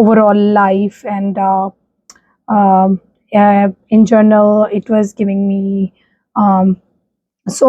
overall life and in general it was giving me so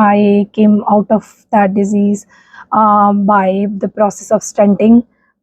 I came out of that disease by the process of stenting.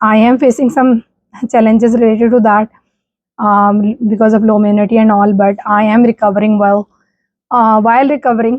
I am facing some challenges related to that because of low immunity and all, but I am recovering well. While recovering,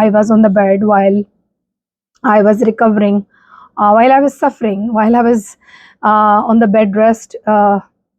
I was on the bed, while I was recovering, while I was suffering, while I was on the bed rest.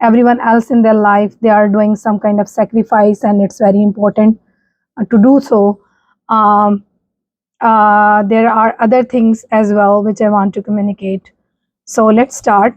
everyone else in their life they are doing some kind of sacrifice and it's very important to do so. There are other things as well which I want to communicate. So let's start.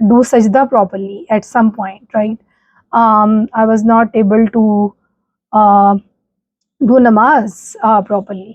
do sajda properly at some point, right? I was not able to do namaz properly.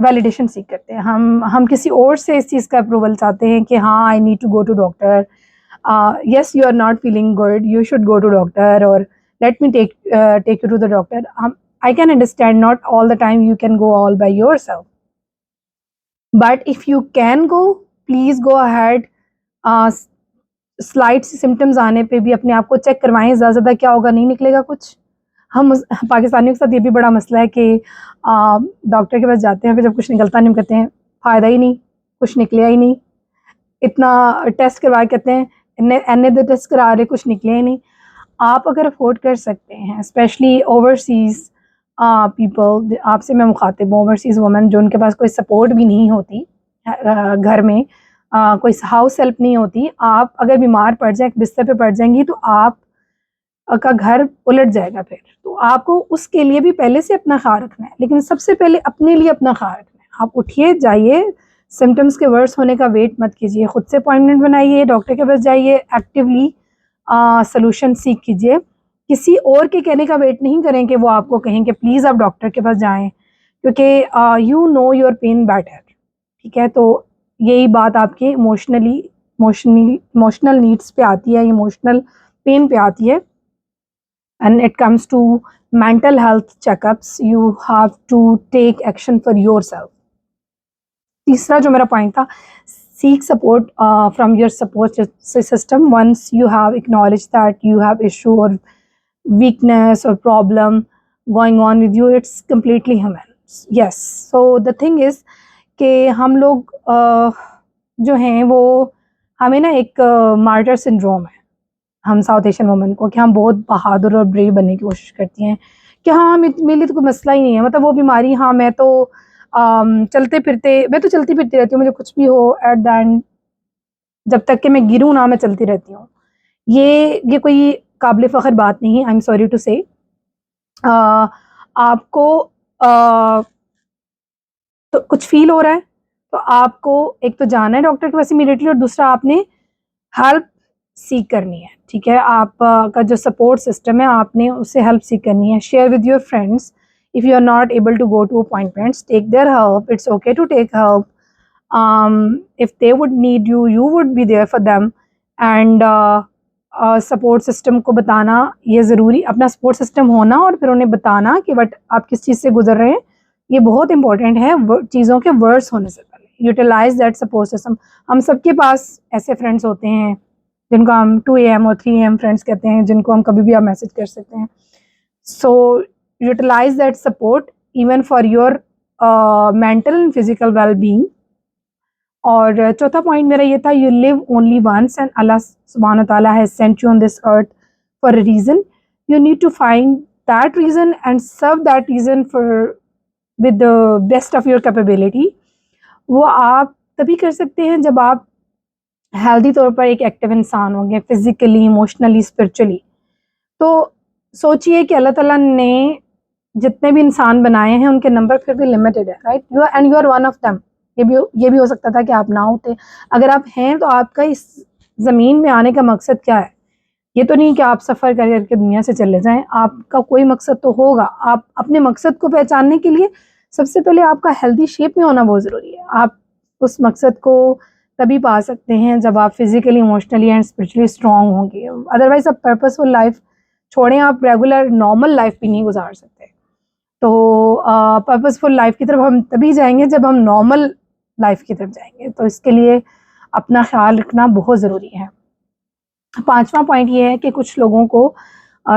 Validation سیکھ کرتے ہیں. ہم کسی اور سے اس چیز کا approval چاہتے ہیں کہ ہاں I need to go to doctor, yes you are not feeling good, you should go to doctor, اور let me take you to the doctor. I can understand not all the time you can go all by yourself, but if you can go, please go ahead. Slight symptoms آنے پہ بھی اپنے آپ کو check کروائیں. زیادہ زیادہ کیا ہوگا, نہیں نکلے گا کچھ. ہم پاکستانیوں کے ساتھ یہ بھی بڑا مسئلہ ہے کہ ڈاکٹر کے پاس جاتے ہیں, پھر جب کچھ نکلتا نہیں کہتے ہیں فائدہ ہی نہیں, کچھ نکلیا ہی نہیں. اتنا ٹیسٹ کروا کہتے ہیں این ٹیسٹ کرا رہے, کچھ نکلے ہی نہیں. آپ اگر افورڈ کر سکتے ہیں, اسپیشلی اوورسیز پیپل, آپ سے میں مخاطب ہوں, اوورسیز وومن جو ان کے پاس کوئی سپورٹ بھی نہیں ہوتی گھر میں, کوئی ہاؤس ہیلپ نہیں ہوتی, آپ اگر بیمار پڑ جائیں, بستر پہ پڑ جائیں گی تو آپ کا گھر الٹ جائے گا. پھر تو آپ کو اس کے لیے بھی پہلے سے اپنا خیال رکھنا ہے, لیکن سب سے پہلے اپنے لیے اپنا خیال رکھنا ہے. آپ اٹھیے, جائیے, سمٹمس کے ورس ہونے کا ویٹ مت کیجیے, خود سے اپوائنٹمنٹ بنائیے, ڈاکٹر کے پاس جائیے, ایکٹیولی سلوشن سیکھ کیجیے. کسی اور کے کہنے کا ویٹ نہیں کریں کہ وہ آپ کو کہیں کہ پلیز آپ ڈاکٹر کے پاس جائیں, کیونکہ you know your pain better. ٹھیک ہے, تو یہی بات آپ کے ایموشنل نیڈس پہ آتی ہے, ایموشنل پین پہ آتی ہے. And it comes to mental health check ups, you have to take action for your self. تیسرا جو میرا پوائنٹ تھا, seek support from your support system once you have acknowledged that you have issue or weakness or problem going on with you. It's completely human. Yes, so the thing is کہ ہم لوگ جو ہیں وہ ہمیں نا ایک مارٹر سنڈروم ہے ہم ساؤتھ ایشین وومن کو, کہ ہم بہت بہادر اور بریو بننے کی کوشش کرتی ہیں کہ ہاں میرے لیے تو کوئی مسئلہ ہی نہیں ہے, مطلب وہ بیماری, ہاں میں تو چلتی پھرتی رہتی ہوں, مجھے کچھ بھی ہو, ایٹ دا اینڈ جب تک کہ میں گروں نہ, میں چلتی رہتی ہوں. یہ کوئی قابل فخر بات نہیں ہے. آئی ایم سوری ٹو سے, آپ کو تو کچھ فیل ہو رہا ہے تو آپ کو ایک تو جانا ہے ڈاکٹر کے پاس امیڈیٹلی, اور دوسرا آپ نے ہیلپ سیکھ کرنی ہے. ٹھیک ہے, آپ کا جو سپورٹ سسٹم ہے آپ نے اس سے ہیلپ سیکھ کرنی ہے. Share with your friends. if you are not able to go to appointments, take their help. It's okay to take help. If they would need you, you would be there for them. And support system کو بتانا یہ ضروری, اپنا support system ہونا اور پھر انہیں بتانا کہ بٹ آپ کس چیز سے گزر رہے ہیں, یہ بہت امپورٹنٹ ہے چیزوں کے ورڈس ہونے سے پہلے. Utilize that support system. ہم سب کے پاس ایسے فرینڈس ہوتے ہیں جن کو ہم 2 AM اور 3 AM فرینڈس کہتے ہیں, جن کو ہم کبھی بھی آپ میسج کر سکتے ہیں. So utilise that support even for your mental and physical well being. اور چوتھا پوائنٹ میرا یہ تھا, you live only once and اللہ سبحانہ تعالیٰ has sent you on this earth for a reason. You need to find that reason and serve that reason for with the best of your capability. وہ آپ تبھی کر سکتے ہیں جب آپ ہیلدی طور پر ایک ایکٹیو انسان ہوں گے, فزیکلی, ایموشنلی, اسپرچولی. تو سوچئے کہ اللہ تعالیٰ نے جتنے بھی انسان بنائے ہیں ان کے نمبر پھر بھی لمیٹڈ ہے, right, and you are one of them. یہ بھی ہو سکتا تھا کہ آپ نہ ہوتے. اگر آپ ہیں تو آپ کا اس زمین میں آنے کا مقصد کیا ہے؟ یہ تو نہیں کہ آپ سفر کر کر کے دنیا سے چلے جائیں. آپ کا کوئی مقصد تو ہوگا. آپ اپنے مقصد کو پہچاننے کے لیے سب سے پہلے آپ کا ہیلدی شیپ میں ہونا بہت ضروری ہے. آپ اس مقصد کو تبھی پا سکتے ہیں جب آپ physically, emotionally and spiritually strong ہوں گے. ادروائز آپ پرپزفل لائف چھوڑیں, آپ ریگولر نارمل لائف بھی نہیں گزار سکتے. تو پرپزفل لائف کی طرف ہم تبھی جائیں گے جب ہم نارمل لائف کی طرف جائیں گے. تو اس کے لیے اپنا خیال رکھنا بہت ضروری ہے. 5واں پوائنٹ یہ ہے کہ کچھ لوگوں کو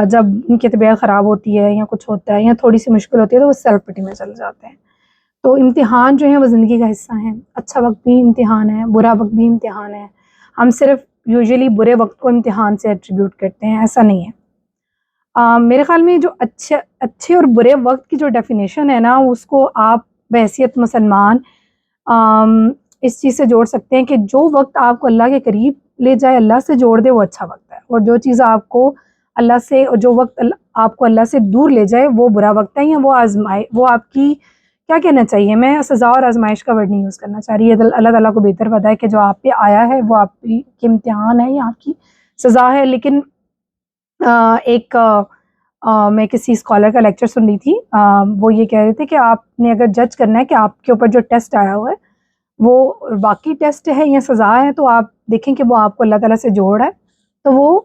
جب ان کی طبیعت خراب ہوتی ہے یا کچھ ہوتا ہے یا تھوڑی سی مشکل ہوتی ہے تو وہ سیلف پٹی میں چل جاتے ہیں. تو امتحان جو ہیں وہ زندگی کا حصہ ہیں. اچھا وقت بھی امتحان ہے, برا وقت بھی امتحان ہے. ہم صرف یوزلی برے وقت کو امتحان سے ایٹریبیوٹ کرتے ہیں, ایسا نہیں ہے. میرے خیال میں جو اچھے اور برے وقت کی جو ڈیفینیشن ہے نا, اس کو آپ بحیثیت مسلمان اس چیز سے جوڑ سکتے ہیں کہ جو وقت آپ کو اللہ کے قریب لے جائے, اللہ سے جوڑ دے, وہ اچھا وقت ہے. اور جو چیز آپ کو اللہ سے, اور جو وقت آپ کو اللہ سے دور لے جائے وہ برا وقت ہے, یا وہ آپ کی کیا کہنا چاہیے, میں سزا اور آزمائش کا ورڈ نہیں یوز کرنا چاہ رہی ہے. اللہ تعالیٰ کو بہتر پتہ ہے کہ جو آپ پہ آیا ہے وہ آپ کے امتحان ہے یا آپ کی سزا ہے. لیکن ایک میں کسی اسکالر کا لیکچر سن رہی تھی، وہ یہ کہہ رہے تھے کہ آپ نے اگر جج کرنا ہے کہ آپ کے اوپر جو ٹیسٹ آیا ہوا ہے وہ واقعی ٹیسٹ ہے یا سزا ہے، تو آپ دیکھیں کہ وہ آپ کو اللہ تعالیٰ سے جوڑ رہا ہے تو وہ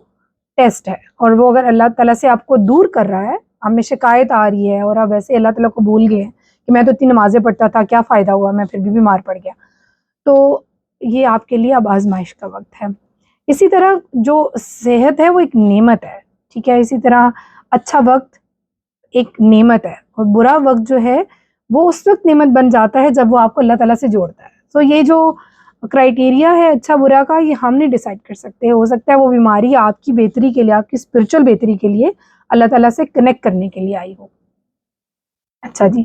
ٹیسٹ ہے، اور وہ اگر اللہ تعالیٰ سے آپ کو دور کر رہا ہے، آپ میں شکایت آ رہی ہے اور آپ ویسے اللہ تعالیٰ کو بھول گئے کہ میں تو اتنی نمازیں پڑھتا تھا، کیا فائدہ ہوا، میں پھر بھی بیمار پڑ گیا، تو یہ آپ کے لیے اب آزمائش کا وقت ہے۔ اسی طرح جو صحت ہے وہ ایک نعمت ہے، ٹھیک ہے، اسی طرح اچھا وقت ایک نعمت ہے، اور برا وقت جو ہے وہ اس وقت نعمت بن جاتا ہے جب وہ آپ کو اللہ تعالیٰ سے جوڑتا ہے۔ تو یہ جو کرائیٹیریا ہے اچھا برا کا، یہ ہم نہیں ڈیسائیڈ کر سکتے، ہو سکتا ہے وہ بیماری آپ کی بہتری کے لیے، آپ کی اسپرچل بہتری کے لیے، اللہ تعالیٰ سے کنیکٹ کرنے کے لیے آئی ہو۔ اچھا جی،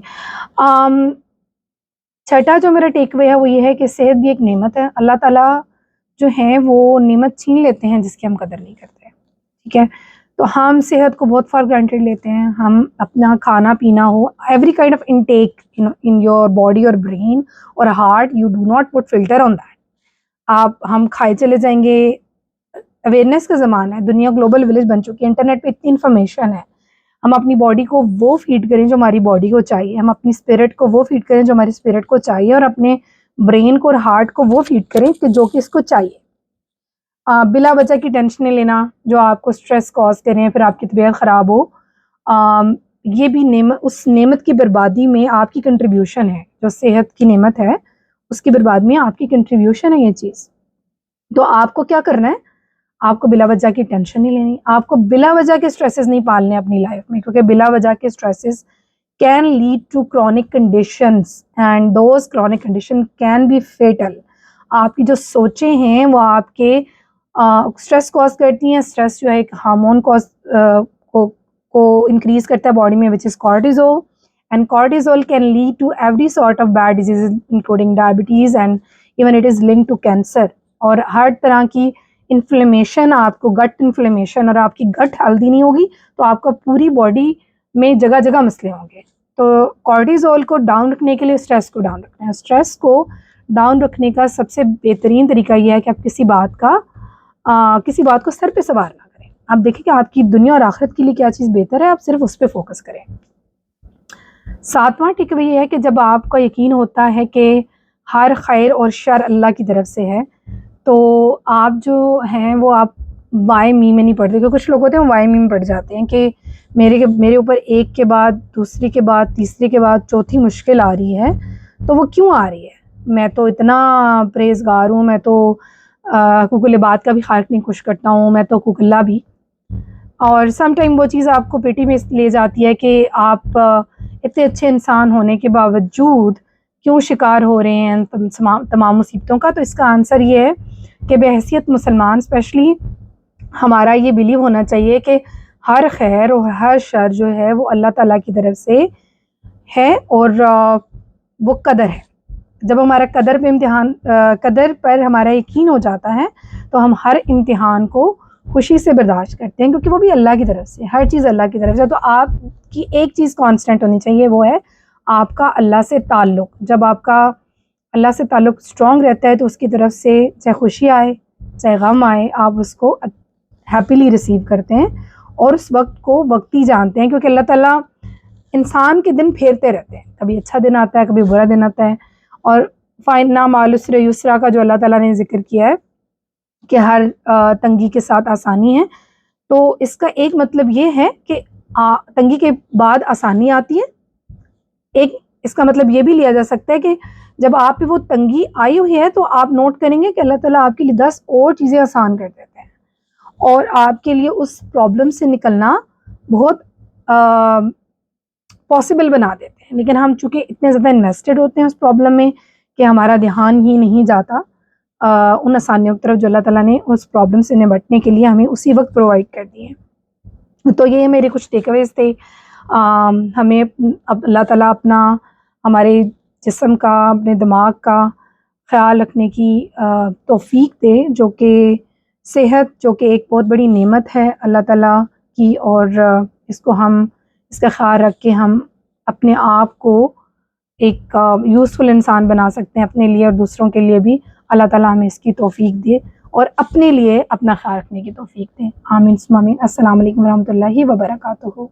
چھٹا جو میرا ٹیک اوے ہے وہ یہ ہے کہ صحت بھی ایک نعمت ہے، اللہ تعالیٰ جو ہیں وہ نعمت چھین لیتے ہیں جس کی ہم قدر نہیں کرتے، ٹھیک ہے، تو ہم صحت کو بہت فار گرانٹیڈ لیتے ہیں، ہم اپنا کھانا پینا ہو، every kind of intake in your body اور برین اور heart, you do not put filter on that, ہم کھائے چلے جائیں گے۔ اویئرنیس کا زمانہ ہے، دنیا گلوبل ولیج بن چکی ہے، انٹرنیٹ پہ اتنی انفارمیشن ہے، ہم اپنی باڈی کو وہ فیڈ کریں جو ہماری باڈی کو چاہیے، ہم اپنی اسپرٹ کو وہ فیڈ کریں جو ہماری اسپرٹ کو چاہیے، اور اپنے برین کو اور ہارٹ کو وہ فیڈ کریں کہ جو کہ اس کو چاہیے۔ بلا وجہ کی ٹینشنیں لینا جو آپ کو اسٹریس کاز کریں، پھر آپ کی طبیعت خراب ہو، یہ بھی نعمت، اس نعمت کی بربادی میں آپ کی کنٹریبیوشن ہے، جو صحت کی نعمت ہے اس کی بربادی میں آپ کی کنٹریبیوشن ہے یہ چیز۔ تو آپ کو کیا کرنا ہے، آپ کو بلا وجہ کی ٹینشن نہیں لینی، آپ کو بلا وجہ کے اسٹریسز نہیں پالنے اپنی لائف میں، کیونکہ بلا وجہ کے stresses can lead to chronic conditions and those chronic condition can be fatal. آپ کی جو سوچیں ہیں وہ آپ کے اسٹریس کاز کرتی ہیں، اسٹریس جو ہے ایک ہارمون کو انکریز کرتا ہے باڈی میں which is cortisol, and cortisol can lead to every sort of bad disease including diabetes and even it is link to cancer, اور ہر طرح کی انفلیمیشن، آپ کو گٹ انفلیمیشن، اور آپ کی گٹ ہیلدی نہیں ہوگی تو آپ کا پوری باڈی میں جگہ جگہ مسئلے ہوں گے۔ تو کارٹیزول کو ڈاؤن رکھنے کے لیے اسٹریس کو ڈاؤن رکھنا ہے، اسٹریس کو ڈاؤن رکھنے کا سب سے بہترین طریقہ یہ ہے کہ آپ کسی بات کو سر پہ سوار نہ کریں، آپ دیکھیں کہ آپ کی دنیا اور آخرت کے لیے کیا چیز بہتر ہے، آپ صرف اس پہ فوکس کریں۔ ساتواں ٹیک اوے یہ ہے کہ جب آپ کا یقین ہوتا ہے کہ ہر خیر اور شر اللہ کی طرف سے ہے، تو آپ جو ہیں وہ آپ وائی می میں نہیں پڑھتے، کیونکہ کچھ لوگ ہوتے ہیں وائی می میں پڑھ جاتے ہیں کہ میرے اوپر ایک کے بعد دوسری کے بعد تیسری کے بعد چوتھی مشکل آ رہی ہے، تو وہ کیوں آ رہی ہے، میں تو اتنا پرہیزگار ہوں، میں تو حقوق العباد کا بھی خالق نہیں خوش کرتا ہوں، میں تو حقوق اللہ بھی، اور سم ٹائم وہ چیز آپ کو پیٹی میں لے جاتی ہے کہ آپ اتنے اچھے انسان ہونے کے باوجود کیوں شکار ہو رہے ہیں تمام مصیبتوں کا۔ تو اس کا آنسر یہ ہے کہ بحیثیت مسلمان اسپیشلی ہمارا یہ بیلیو ہونا چاہیے کہ ہر خیر اور ہر شر جو ہے وہ اللہ تعالیٰ کی طرف سے ہے، اور وہ قدر ہے۔ جب ہمارا قدر پر ہمارا یقین ہو جاتا ہے تو ہم ہر امتحان کو خوشی سے برداشت کرتے ہیں، کیونکہ وہ بھی اللہ کی طرف سے، ہر چیز اللہ کی طرف سے۔ تو آپ کی ایک چیز کانسٹنٹ ہونی چاہیے، وہ ہے آپ کا اللہ سے تعلق۔ جب آپ کا اللہ سے تعلق اسٹرانگ رہتا ہے تو اس کی طرف سے چاہے خوشی آئے چاہے غم آئے، آپ اس کو ہیپیلی ریسیو کرتے ہیں اور اس وقت کو وقتی جانتے ہیں، کیونکہ اللہ تعالیٰ انسان کے دن پھیرتے رہتے ہیں، کبھی اچھا دن آتا ہے کبھی برا دن آتا ہے، اور فَإِنَّ مَعَ الْعُسْرِ يُسْرًا کا جو اللہ تعالیٰ نے ذکر کیا ہے کہ ہر تنگی کے ساتھ آسانی ہے، تو اس کا ایک مطلب یہ ہے کہ تنگی کے بعد آسانی آتی ہے۔ ایک اس کا مطلب یہ بھی لیا جا سکتا ہے کہ جب آپ پہ وہ تنگی آئی ہوئی ہے تو آپ نوٹ کریں گے کہ اللہ تعالیٰ آپ کے لیے 10 اور چیزیں آسان کر دیتے ہیں، اور آپ کے لیے اس پرابلم سے نکلنا بہت پاسبل بنا دیتے ہیں۔ لیکن ہم چونکہ اتنے زیادہ انویسٹڈ ہوتے ہیں اس پرابلم میں کہ ہمارا دھیان ہی نہیں جاتا ان آسانیوں کی طرف جو اللہ تعالیٰ نے اس پرابلم سے نمٹنے کے لیے ہمیں اسی وقت پرووائڈ کر دی ہیں۔ تو یہ میرے کچھ ٹیک اویز تھے۔ ہمیں اب اللہ تعالیٰ ہمارے جسم کا، اپنے دماغ کا خیال رکھنے کی توفیق دے، جو کہ صحت جو کہ ایک بہت بڑی نعمت ہے اللہ تعالیٰ کی، اور اس کا خیال رکھ کے ہم اپنے آپ کو ایک یوزفل انسان بنا سکتے ہیں اپنے لیے اور دوسروں کے لیے بھی۔ اللہ تعالیٰ ہمیں اس کی توفیق دے اور اپنے لیے اپنا خیال رکھنے کی توفیق دے، آمین ثم آمین۔ السلام علیکم ورحمۃ اللہ وبرکاتہ۔